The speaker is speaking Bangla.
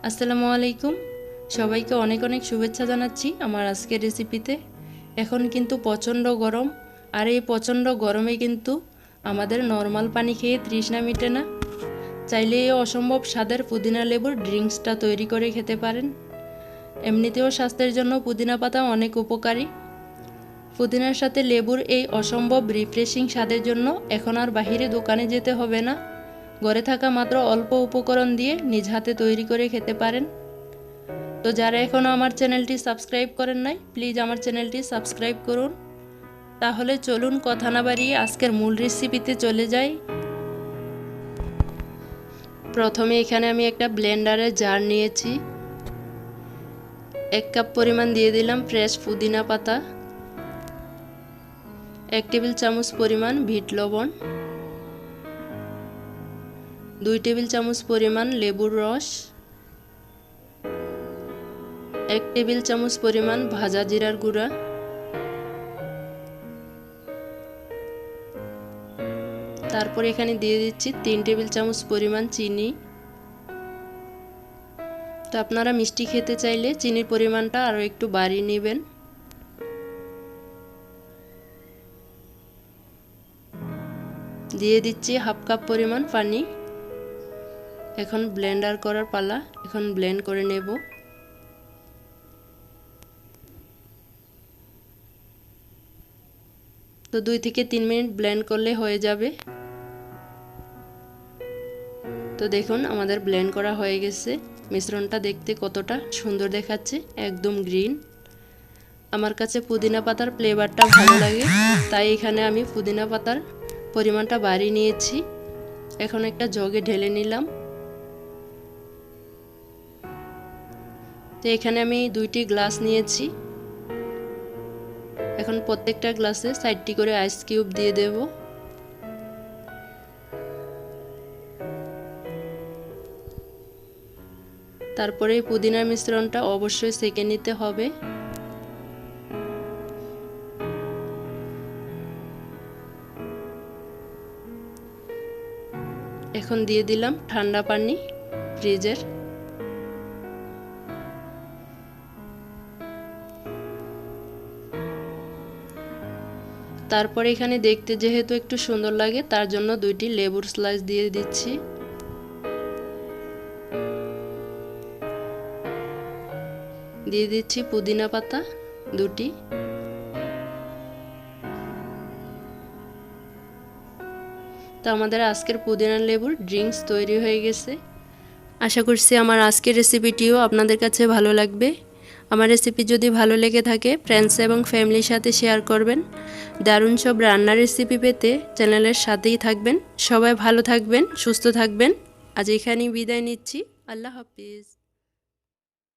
আসসালামু আলাইকুম, সবাইকে অনেক অনেক শুভেচ্ছা জানাচ্ছি আমার আজকের রেসিপিতে। এখন কিন্তু প্রচণ্ড গরম, আর এই প্রচণ্ড গরমে কিন্তু আমাদের নর্মাল পানি খেয়ে তৃষ্ণা মিটে না। চাইলে এই অসম্ভব স্বাদের পুদিনা লেবুর ড্রিঙ্কসটা তৈরি করে খেতে পারেন। এমনিতেও স্বাস্থ্যের জন্য পুদিনা পাতা অনেক উপকারী। পুদিনার সাথে লেবুর এই অসম্ভব রিফ্রেশিং স্বাদের জন্য এখন আর বাহিরে দোকানে যেতে হবে না, ঘরে থাকা মাত্র অল্প উপকরণ দিয়ে নিজ হাতে তৈরি করে খেতে পারেন। তো যারা এখনও আমার চ্যানেলটি সাবস্ক্রাইব করেন নাই, প্লিজ আমার চ্যানেলটি সাবস্ক্রাইব করুন। তাহলে চলুন কথা না বাড়িয়ে আজকের মূল রেসিপিতে চলে যাই। প্রথমে এখানে আমি একটা ব্লেন্ডারের জার নিয়েছি। 1 কাপ পরিমাণ দিয়ে দিলাম ফ্রেশ পুদিনা পাতা, 1 টেবিল চামচ পরিমাণ বিট লবণ, 2 টেবিল চামচ পরিমাণ লেবুর রস, 1 টেবিল চামচ পরিমাণ ভাজা জিরার গুঁড়া, তারপর এখানে দিয়ে দিচ্ছি 3 টেবিল চামচ পরিমাণ চিনি। তো আপনারা মিষ্টি খেতে চাইলে চিনির পরিমাণটা আরও একটু বাড়িয়ে নেবেন। দিয়ে দিচ্ছি 1/2 কাপ পরিমাণ পানি। এখন ব্লেন্ডার করার পালা, এখন ব্লেন্ড করে নেব। তো 2 থেকে 3 মিনিট ব্লেন্ড করলে হয়ে যাবে। তো দেখুন আমাদের ব্লেন্ড করা হয়ে গেছে। মিশ্রণটা দেখতে কতটা সুন্দর দেখাচ্ছে, একদম গ্রিন। আমার কাছে পুদিনা পাতার ফ্লেভারটা ভালো লাগে, তাই এখানে আমি পুদিনা পাতার পরিমাণটা বাড়িয়ে নিয়েছি। এখন একটা জগে ঢেলে নিলাম। তো এখানে আমি 2টি গ্লাস নিয়েছি। এখন প্রত্যেকটা গ্লাসে 4টি করে আইস কিউব দিয়ে দেব। তারপরে পুদিনার মিশ্রণটা অবশ্যই সেঁকে নিতে হবে। এখন দিয়ে দিলাম ঠান্ডা পানি ফ্রিজের। তারপরে এখানে দেখতে যেহেতু একটু সুন্দর লাগে, তার জন্য 2টি লেবুর স্লাইস দিয়ে দিচ্ছি। দিয়ে দিচ্ছি পুদিনা পাতা 2টি। তো আমাদের আজকের পুদিনা লেবুর ড্রিঙ্কস তৈরি হয়ে গেছে। আশা করছি আমার আজকের রেসিপিটিও আপনাদের কাছে ভালো লাগবে। আমার রেসিপি যদি ভালো লেগে থাকে ফ্রেন্ডস এবং ফ্যামিলির সাথে শেয়ার করবেন। দারুণ সব রান্নার রেসিপি পেতে চ্যানেলের সাথেই থাকবেন। সবাই ভালো থাকবেন, সুস্থ থাকবেন। আজ এখানেই বিদায় নিচ্ছি। আল্লাহ হাফিজ।